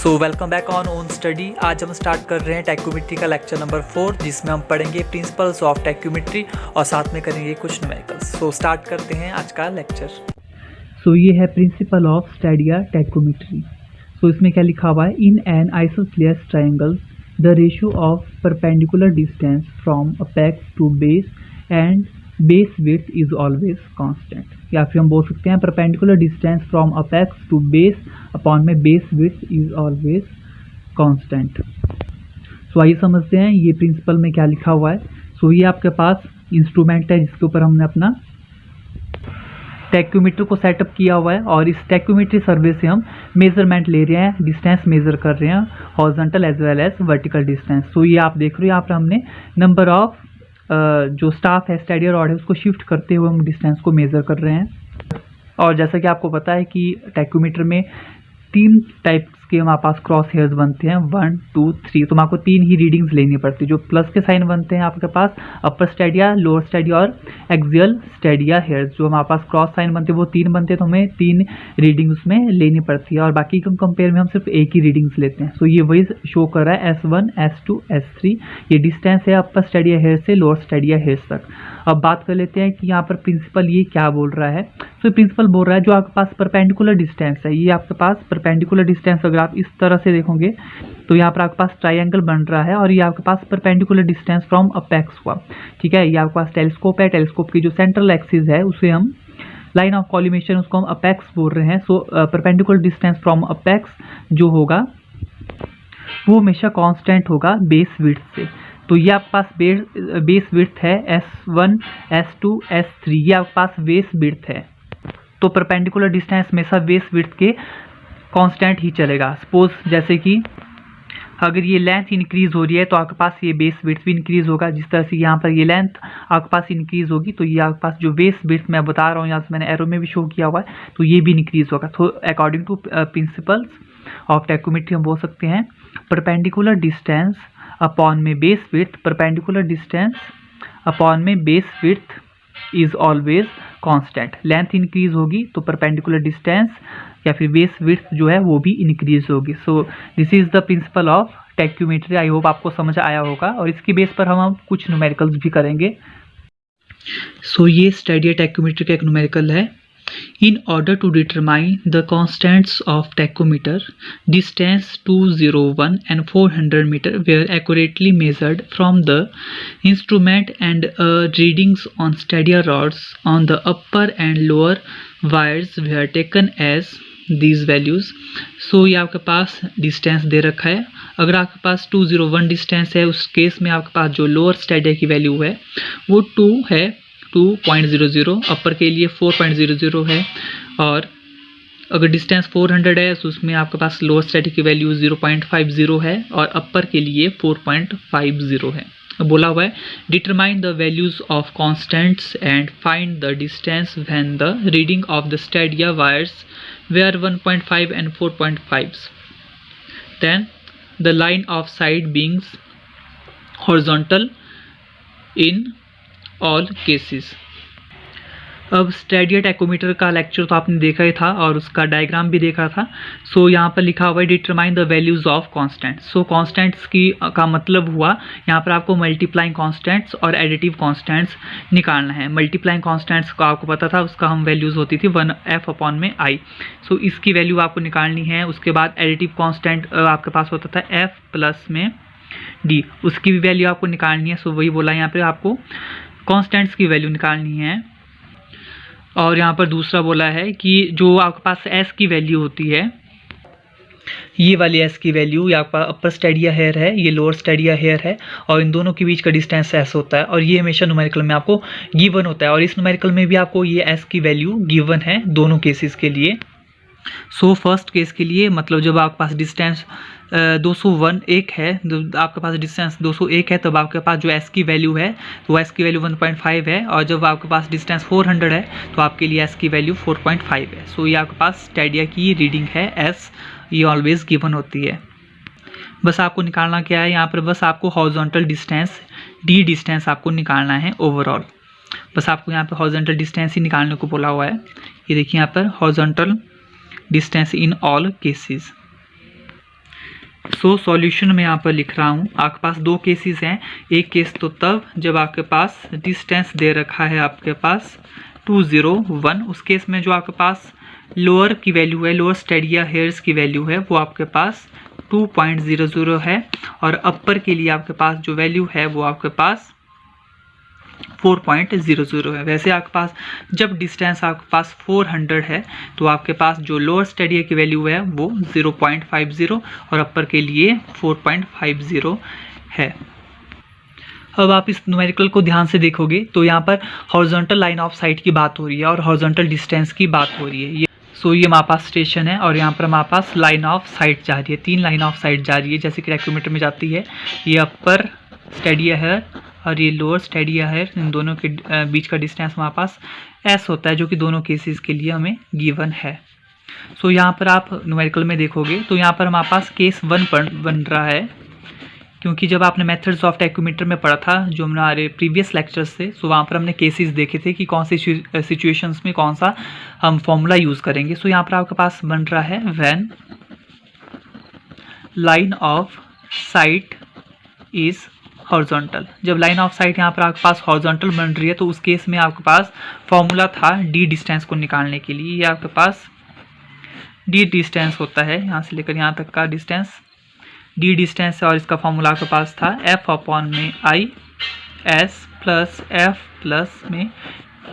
So welcome back on own study. आज हम start कर रहे हैं टैक्योमेट्री का लेक्चर नंबर 4, जिसमें हम पढ़ेंगे प्रिंसिपल्स ऑफ टैक्योमेट्री और साथ में करेंगे कुछ न्यूमेरिकल्स। सो स्टार्ट करते हैं आज का लेक्चर। सो ये है principle of stadia tacheometry. So इसमें क्या लिखा हुआ है, in an isosceles triangle the ratio of perpendicular distance from apex to base and base width is always constant, या फिर हम बोल सकते हैं perpendicular distance from apex to base upon में base width is always constant. So आइए समझते हैं ये प्रिंसिपल में क्या लिखा हुआ है। सो ये आपके पास इंस्ट्रूमेंट है जिसके ऊपर हमने अपना टैक्योमीटर को सेटअप किया हुआ है, और इस टैक्योमेट्री सर्वे से हम मेजरमेंट ले रहे हैं, डिस्टेंस मेजर कर रहे हैं, horizontal as well as vertical distance. So ये आप देख रहे हो यहाँ पर हमने नंबर ऑफ जो स्टाफ है, स्टैडिया रॉड है, उसको शिफ्ट करते हुए हम डिस्टेंस को मेज़र कर रहे हैं। और जैसा कि आपको पता है कि टैक्योमीटर में 3 टाइप्स के हमारे पास क्रॉस हेयर्स बनते हैं, 1, 2, 3। तो आपको 3 ही रीडिंग्स लेनी पड़ती है। जो प्लस के साइन बनते हैं आपके पास अपर स्टैडिया, लोअर स्टैडिया और एक्सियल स्टैडिया हेयर्स, जो हमारे पास क्रॉस साइन बनते हैं वो 3 बनते हैं, तो हमें 3 रीडिंग उसमें लेनी पड़ती है। और बाकी के कंपेयर में हम सिर्फ एक ही रीडिंग्स लेते हैं। सो ये वही शो कर रहा है S1, S2, S3। ये डिस्टेंस है अपर स्टैडिया हेयर से लोअर स्टैडिया हेयर्स तक। अब बात कर लेते हैं कि यहाँ पर प्रिंसिपल ये क्या बोल रहा है। तो प्रिंसिपल बोल रहा है जो आपके पास परपेंडिकुलर डिस्टेंस है, ये आपके पास परपेंडिकुलर डिस्टेंस अगर आप इस तरह से देखोगे तो यहाँ पर आपके पास ट्रायंगल बन रहा है, और ये आपके पास परपेंडिकुलर डिस्टेंस फ्रॉम अपेक्स हुआ। ठीक है, ये आपके पास टेलीस्कोप है, टेलीस्कोप की जो सेंट्रल एक्सिस है उसे हम लाइन ऑफ कॉलिमेशन, उसको हम अपेक्स बोल रहे हैं। So perpendicular distance from apex जो होगा वो हमेशा कांस्टेंट होगा बेस विड्थ से। तो ये आपके पास बेस विड्थ है S1, S2, S3, ये आपके पास बेस विड्थ है। तो परपेंडिकुलर डिस्टेंस हमेशा बेस विड्थ के कांस्टेंट ही चलेगा। सपोज जैसे कि अगर ये लेंथ इंक्रीज हो रही है तो आपके पास ये बेस विड्थ भी इंक्रीज होगा। जिस तरह से यहाँ पर ये लेंथ आपके पास इंक्रीज होगी तो ये आपके पास जो बेस विड्थ मैं बता रहा हूँ, यहाँ से मैंने एरो में भी शो किया हुआ है, तो ये भी इंक्रीज होगा। तो according to principles of tacheometry हम बोल सकते हैं परपेंडिकुलर डिस्टेंस अपॉन में base width, perpendicular distance upon में base width is always constant. Length increase होगी तो परपेंडिकुलर डिस्टेंस या फिर बेस विड्थ जो है वो भी इंक्रीज होगी। So this is the principle of tacheometry. I hope आपको समझ आया होगा, और इसकी बेस पर हम कुछ न्यूमेरिकल्स भी करेंगे। सो ये स्टैडिया टैक्योमेट्री का एक न्यूमेरिकल है। In order to determine the constants of tachymeter, distance 201 and 400 meter were accurately measured from the instrument, and readings on stadia rods on the upper and lower wires were taken as these values. So ये आपके पास distance दे रखा है। अगर आपके पास 201 distance है, उस case में आपके पास जो लोअर स्टैडिया की वैल्यू है वो 2 है, 2.00, अपर के लिए 4.00 है। और अगर डिस्टेंस 400 है तो उसमें आपके पास लोअर स्टैटिक की वैल्यू 0.50 है और अपर के लिए 4.50 है। बोला हुआ है determine the values of constants and find the distance when the reading of the stadia wires were 1.5 and 4.5, then the line of sight beings horizontal in all cases. अब स्टैडिया टैक्योमीटर का लेक्चर तो आपने देखा ही था और उसका diagram भी देखा था। सो यहाँ पर लिखा हुआ है determine the values of constants. So constants का मतलब हुआ यहाँ पर आपको मल्टीप्लाइंग कांस्टेंट्स और एडिटिव कांस्टेंट्स निकालना है। मल्टीप्लाइंग कांस्टेंट्स का आपको पता था, उसका हम वैल्यूज होती थी 1f अपॉन में i। सो इसकी वैल्यू आपको निकालनी है। उसके बाद एडिटिव कांस्टेंट आपके पास होता था f प्लस में d, उसकी भी वैल्यू आपको निकालनी है। सो वही बोला यहाँ पर आपको कांस्टेंट्स की वैल्यू निकालनी है। और यहाँ पर दूसरा बोला है कि जो आपके पास s की वैल्यू होती है, ये वाली s की वैल्यू, ये आपका अपर स्टैडिया हेयर है, ये लोअर स्टैडिया हेयर है, और इन दोनों के बीच का डिस्टेंस s होता है, और ये हमेशा न्यूमेरिकल में आपको गिवन होता है। और इस न्यूमेरिकल में भी आपको ये s की वैल्यू गिवन है दोनों केसेस के लिए। सो फर्स्ट केस के लिए मतलब जब आपके पास डिस्टेंस 201 है, आपके पास डिस्टेंस 201 है, तब आपके पास जो s की वैल्यू है तो s की वैल्यू 1.5 है, और जब आपके पास डिस्टेंस 400 है तो आपके लिए s की वैल्यू 4.5 है। सो ये आपके पास स्टैडिया की रीडिंग है s, ये ऑलवेज गिवन होती है। बस आपको निकालना क्या है यहाँ पर, बस आपको हॉरिजॉन्टल डिस्टेंस d डिस्टेंस आपको निकालना है ओवरऑल। बस आपको यहाँ पर हॉरिजॉन्टल डिस्टेंस ही निकालने को बोला हुआ है। ये देखिए यहाँ पर horizontal distance in all cases. So solution में यहाँ पर लिख रहा हूँ, आपके पास दो केसेस हैं। एक केस तो तब जब आपके पास डिस्टेंस दे रखा है आपके पास 2 0 1, उस केस में जो आपके पास लोअर की वैल्यू है, लोअर स्टेडिया हेयर्स की वैल्यू है वो आपके पास 2.00 है, और अपर के लिए आपके पास जो वैल्यू है वो आपके पास 4.00 है। वैसे आपके पास जब डिस्टेंस आपके पास 400 है तो आपके पास जो लोअर स्टेडिया की वैल्यू है वो 0.50 और अपर के लिए 4.50 है। अब आप इस न्यूमेरिकल को ध्यान से देखोगे तो यहाँ पर हॉरिजॉन्टल लाइन ऑफ साइट की बात हो रही है और हॉरिजॉन्टल डिस्टेंस की बात हो रही है। ये हमारे पास स्टेशन है और यहाँ पर हमारे पास लाइन ऑफ साइट जा रही है, 3 लाइन ऑफ साइट जा रही है जैसे कि टैकोमीटर में जाती है। ये अपर स्टेडिया है और ये लोअर स्टेडिया है, इन दोनों के बीच का डिस्टेंस हमारे पास s होता है, जो कि दोनों केसेस के लिए हमें गिवन है। यहाँ पर आप न्यूमेरिकल में देखोगे तो यहाँ पर हमारे पास केस 1 बन रहा है, क्योंकि जब आपने मेथड्स ऑफ टैकोमीटर में पढ़ा था जो हमारे प्रीवियस लेक्चर्स से, वहाँ पर हमने केसेस देखे थे कि कौन सी सिचुएशंस में कौन सा हम फॉर्मूला यूज़ करेंगे। यहाँ पर आपके पास बन रहा है when line of site is horizontal. जब लाइन ऑफ साइट यहाँ पर आपके पास हॉरिजॉन्टल बन रही है तो उस केस में आपके पास फॉर्मूला था डी डिस्टेंस को निकालने के लिए। ये आपके पास डी डिस्टेंस होता है, यहाँ से लेकर यहाँ तक का डिस्टेंस डी डिस्टेंस है, और इसका फॉर्मूला आपके पास था एफ अपॉन में I S plus F plus में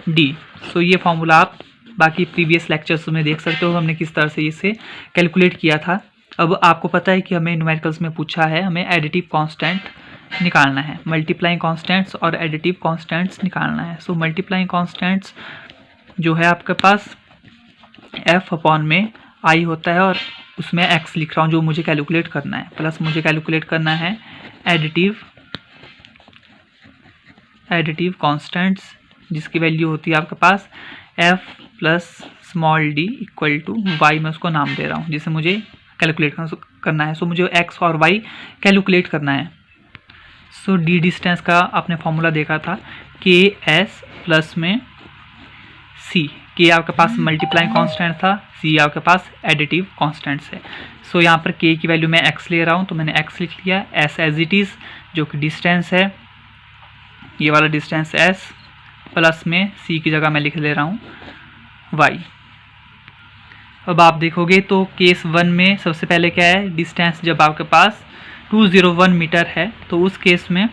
डी। ये फॉर्मूला आप बाकी प्रीवियस लेक्चर्स में देख सकते हो हमने किस तरह से इसे कैलकुलेट किया था। अब आपको पता है कि हमें न्यूमेरिकल्स में पूछा है, हमें एडिटिव कांस्टेंट निकालना है, मल्टीप्लाइंग कांस्टेंट्स और एडिटिव कांस्टेंट्स निकालना है। मल्टीप्लाइंग कांस्टेंट्स जो है आपके पास f अपॉन में i होता है और उसमें x लिख रहा हूँ जो मुझे कैलकुलेट करना है, प्लस मुझे कैलकुलेट करना है एडिटिव कांस्टेंट्स जिसकी वैल्यू होती है आपके पास f plus small d equal to y। मैं उसको नाम दे रहा हूँ जिसे मुझे कैलकुलेट करना है। मुझे x और y कैलकुलेट करना है। डी डिस्टेंस का आपने फॉर्मूला देखा था के एस प्लस में सी। के आपके पास मल्टीप्लाइंग कांस्टेंट था, सी आपके पास एडिटिव कांस्टेंट्स है। यहाँ पर के की वैल्यू मैं x ले रहा हूँ तो मैंने x लिख लिया, एस एज इट इज़ जो कि डिस्टेंस है, ये वाला डिस्टेंस s प्लस में सी की जगह मैं लिख ले रहा हूँ y। अब आप देखोगे तो केस 1 में सबसे पहले क्या है, डिस्टेंस जब आपके पास 201 मीटर है तो उस केस में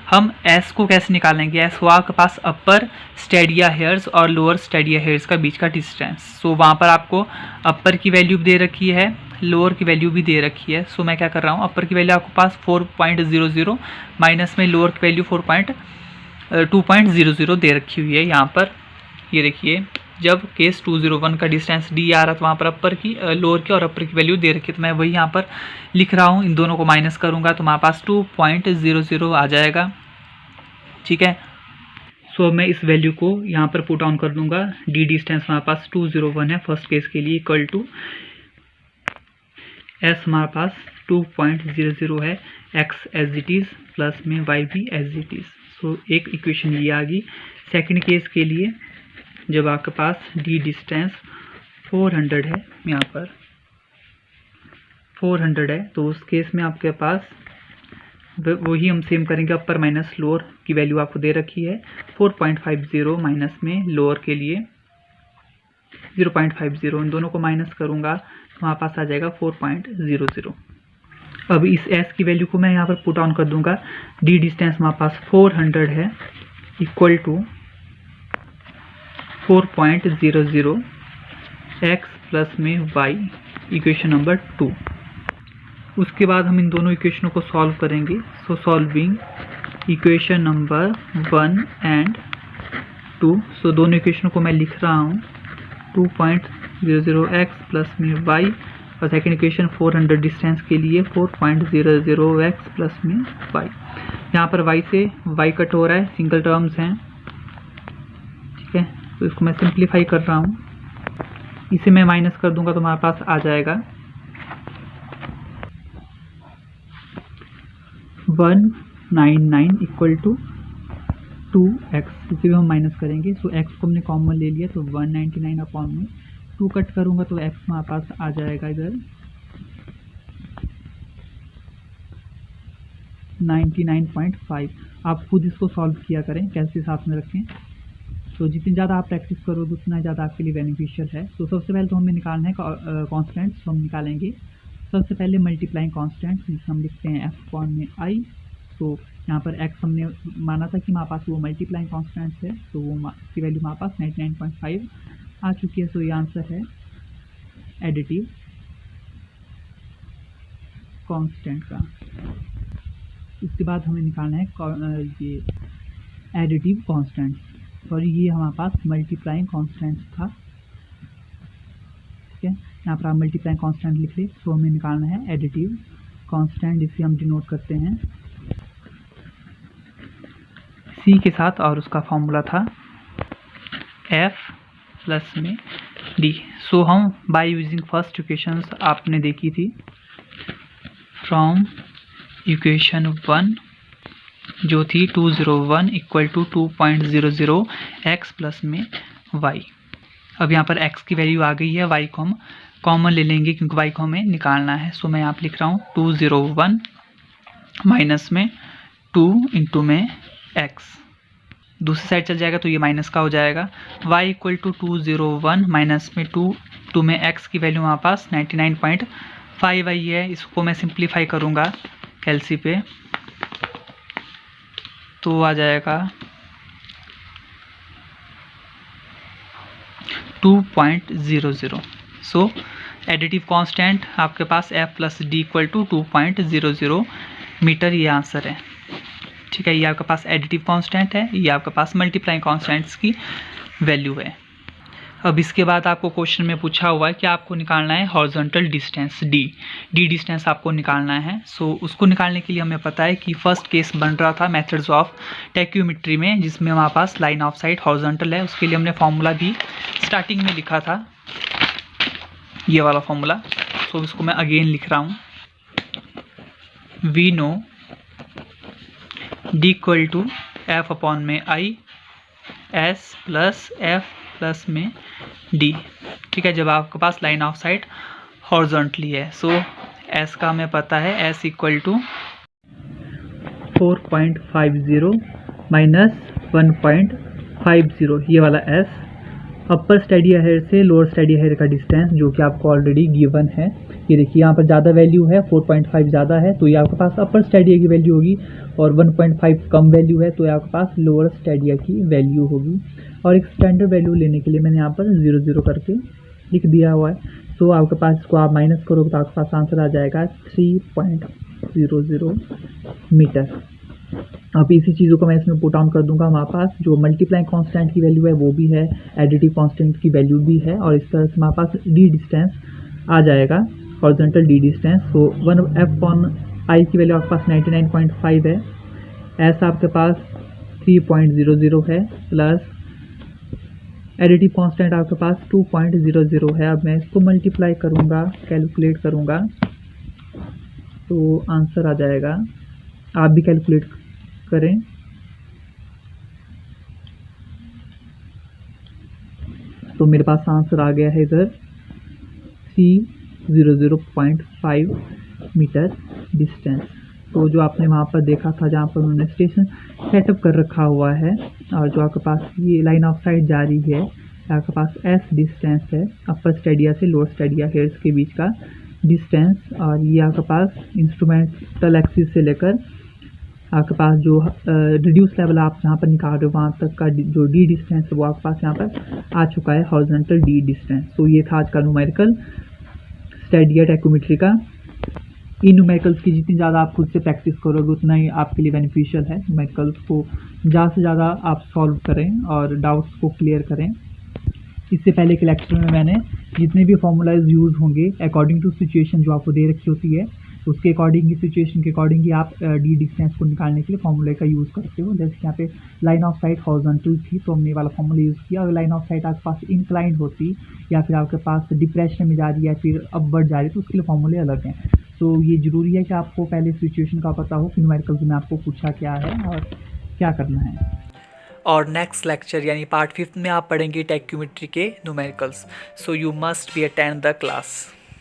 हम s को कैसे निकालेंगे। s हुआ आपके पास अपर स्टेडिया हेयर्स और लोअर स्टेडिया हेयर्स का बीच का डिस्टेंस। वहाँ पर आपको अपर की वैल्यू भी दे रखी है, लोअर की वैल्यू भी दे रखी है। मैं क्या कर रहा हूँ, अपर की वैल्यू आपके पास 4.00 माइनस में लोअर की वैल्यू 2.00 दे रखी हुई है। यहाँ पर ये देखिए जब केस 201 का डिस्टेंस डी आ रहा था वहाँ पर अपर की लोअर की और अपर की वैल्यू दे रखी है, तो मैं वही यहाँ पर लिख रहा हूँ। इन दोनों को माइनस करूँगा तो हमारे पास 2.00 आ जाएगा, ठीक है। मैं इस वैल्यू को यहाँ पर पुट ऑन कर दूंगा। डी डिस्टेंस हमारे पास 201 है फर्स्ट केस के लिए, इक्वल टू एस हमारे पास 2.00 है, x as it is plus में वाई भी एज इट इज़। एक इक्वेशन ये आ गई। सेकेंड केस के लिए जब आपके पास डी डिस्टेंस 400 है, यहाँ पर 400 है तो उस केस में आपके पास वही हम सेम करेंगे, अपर माइनस लोअर की वैल्यू आपको दे रखी है 4.50 माइनस में लोअर के लिए 0.50, इन दोनों को माइनस करूँगा तो हमारे पास आ जाएगा 4.00। अब इस s की वैल्यू को मैं यहाँ पर पुट ऑन कर दूंगा। डी डिस्टेंस हमारे पास 400 है, इक्वल टू 4.00 x प्लस में y, इक्वेशन नंबर 2। उसके बाद हम इन दोनों इक्वेशनों को सॉल्व करेंगे। Solving equation number 1 and 2। दोनों इक्वेशनों को मैं लिख रहा हूँ 2.00 x प्लस में y, और सेकेंड इक्वेशन 400 डिस्टेंस के लिए 4.00 x प्लस में y। यहाँ पर y से y कट हो रहा है, सिंगल टर्म्स हैं, ठीक है। तो इसको मैं सिंप्लीफाई कर रहा हूँ, इसे मैं माइनस कर दूंगा तो हमारे पास आ जाएगा 199 इक्वल टू 2x। इसे भी हम माइनस करेंगे। x को हमने कॉमन ले लिया तो 199 अपॉन में 2 कट करूंगा तो x हमारे पास आ जाएगा इधर 99.5। आप खुद इसको सॉल्व किया करें, कैसे साथ में रखें। तो जितनी ज़्यादा आप प्रैक्टिस करोगे उतना ज़्यादा आपके लिए बेनिफिशियल है। तो सबसे पहले तो हमें निकालना है कॉन्स्टेंट्स। तो हम निकालेंगे सबसे पहले मल्टीप्लाइंग कॉन्स्टेंट्स, जिसे हम लिखते हैं f/i। तो यहाँ पर x हमने माना था कि हमारे पास वो मल्टीप्लाइंग कॉन्स्टेंट्स है, तो वो इसकी वैल्यू हमारे पास 99.5 आ चुकी है। सो ये आंसर है एडिटिव कांस्टेंट का। इसके बाद हमें निकालना है ये एडिटिव कांस्टेंट्स, और ये हमारे पास मल्टीप्लाइंग कांस्टेंट्स था। ठीक है, यहाँ पर आप मल्टीप्लाइंग कांस्टेंट लिख ले। तो हमें निकालना है एडिटिव कांस्टेंट, जिसे हम डिनोट करते हैं C के साथ, और उसका फॉर्मूला था F प्लस में D। सो हम बाय यूजिंग फर्स्ट इक्वेशंस आपने देखी थी, फ्रॉम इक्वेशन 1 जो थी 201 इक्वल टू 2.00 x प्लस में y। अब यहाँ पर x की वैल्यू आ गई है, y को हम कॉमन ले लेंगे क्योंकि y को हमें निकालना है। सो मैं यहाँ पर लिख रहा हूँ 201 माइनस में 2 इंटू में x, दूसरी साइड चल जाएगा तो ये माइनस का हो जाएगा। y इक्वल टू 201 माइनस में 2 में x की वैल्यू हमारे पास 99.5 आई है। इसको मैं सिंप्लीफाई करूँगा कैलसी पे, तो आ जाएगा 2.00। सो एडिटिव कांस्टेंट आपके पास f plus d equal to 2.00 metre, ये आंसर है। ठीक है, ये आपके पास एडिटिव कांस्टेंट है, ये आपके पास मल्टीप्लाइंग कांस्टेंट्स की वैल्यू है। अब इसके बाद आपको क्वेश्चन में पूछा हुआ है कि आपको निकालना है हॉरिजॉन्टल डिस्टेंस डी डिस्टेंस आपको निकालना है। सो उसको निकालने के लिए हमें पता है कि फर्स्ट केस बन रहा था मेथड्स ऑफ टेक्योमेट्री में, जिसमें हमारे पास लाइन ऑफ साइट हॉरिजॉन्टल है। उसके लिए हमने फॉर्मूला भी स्टार्टिंग में लिखा था, ये वाला फॉर्मूला। सो इसको मैं अगेन लिख रहा हूँ, we know d equal to f upon में i s plus f plus में d। ठीक है, जब आपके पास लाइन ऑफ साइट हॉरिजॉन्टली है। सो s का हमें पता है s इक्वल टू 4.50 माइनस 1.50, ये वाला s अपर स्टडी हेयर से लोअर स्टडी हेयर का डिस्टेंस, जो कि आपको ऑलरेडी गिवन है। ये देखिए यहाँ पर ज़्यादा वैल्यू है, 4.5 ज़्यादा है तो ये आपके पास अपर स्टैडिया की वैल्यू होगी, और 1.5 कम वैल्यू है तो ये आपके पास लोअर स्टैडिया की वैल्यू होगी। और एक स्टैंडर्ड वैल्यू लेने के लिए मैंने यहाँ पर 0 करके लिख दिया हुआ है। तो आपके पास इसको आप माइनस करोगे तो आपके पास आंसर आ जाएगा 3.00 मीटर। अब इसी चीज़ों को मैं इसमें पुट ऑन कर दूंगा। हमारे पास जो मल्टीप्लाइंग कांस्टेंट की वैल्यू है वो भी है, एडिटिव कांस्टेंट की वैल्यू भी है, और इस तरह से हमारे पास डी डिस्टेंस आ जाएगा, हॉरिजॉन्टल डी डिस्टेंस। तो 1f/i की वैल्यू आपके पास 99.5 है, एस आपके पास 3.00 है, प्लस एडिटिव कांस्टेंट आपके पास 2.00 है। अब मैं इसको मल्टीप्लाई करूँगा, कैलकुलेट करूँगा, तो आंसर आ जाएगा। आप भी कैलकुलेट करें। तो मेरे पास आंसर आ गया है इधर 300.5 मीटर डिस्टेंस। तो जो आपने वहाँ पर देखा था जहाँ पर उन्होंने स्टेशन सेटअप कर रखा हुआ है, और जो आपके पास ये लाइन ऑफ साइट जा रही है, आपके पास एस डिस्टेंस है अपर स्टेडिया से लोअर स्टेडिया हेयर्स के बीच का डिस्टेंस, और ये आपके पास इंस्ट्रूमेंटल एक्सिस से लेकर आपके पास जो रिड्यूस लेवल आप जहाँ पर निकाल रहे हो वहाँ तक का जो डी डिस्टेंस है वो आपके पास यहाँ पर आ चुका है, हॉरिजॉन्टल डी डिस्टेंस। तो ये था आज का न्यूमेरिकल स्टैडिया टेक्योमेट्री का। इन न्यूमेरिकल्स की जितनी ज़्यादा आप खुद से प्रैक्टिस करोगे उतना ही आपके लिए बेनिफिशियल है। न्यूमेरिकल्स को ज़्यादा से ज़्यादा आप सॉल्व करें और डाउट्स को क्लियर करें। इससे पहले के लेक्चर में मैंने जितने भी फॉर्मूलाज यूज़ होंगे अकॉर्डिंग टू सिचुएशन जो आपको दे रखी होती है, उसके अकॉर्डिंग ही सिचुएशन के अकॉर्डिंग ही आप डी डिस्टेंस को निकालने के लिए फॉर्मूले का यूज़ करते हो। जैसे यहाँ पे लाइन ऑफ साइट हॉरिजॉन्टल थी तो हमने वाला फॉर्मूला यूज़ किया। अगर लाइन ऑफ साइट आपके पास इंक्लाइंड होती या फिर आपके पास डिप्रेशन में जा रही है या फिर अपवर्ड जा रही है तो उसके लिए फॉर्मूले अलग हैं। तो ये ज़रूरी है कि आपको पहले सिचुएशन का पता हो कि न्यूमेरिकल्स में आपको पूछा क्या है और क्या करना है। और नेक्स्ट लेक्चर यानी पार्ट 5 में आप पढ़ेंगे टेक्योमेट्री के numericals. So you must be attend the class.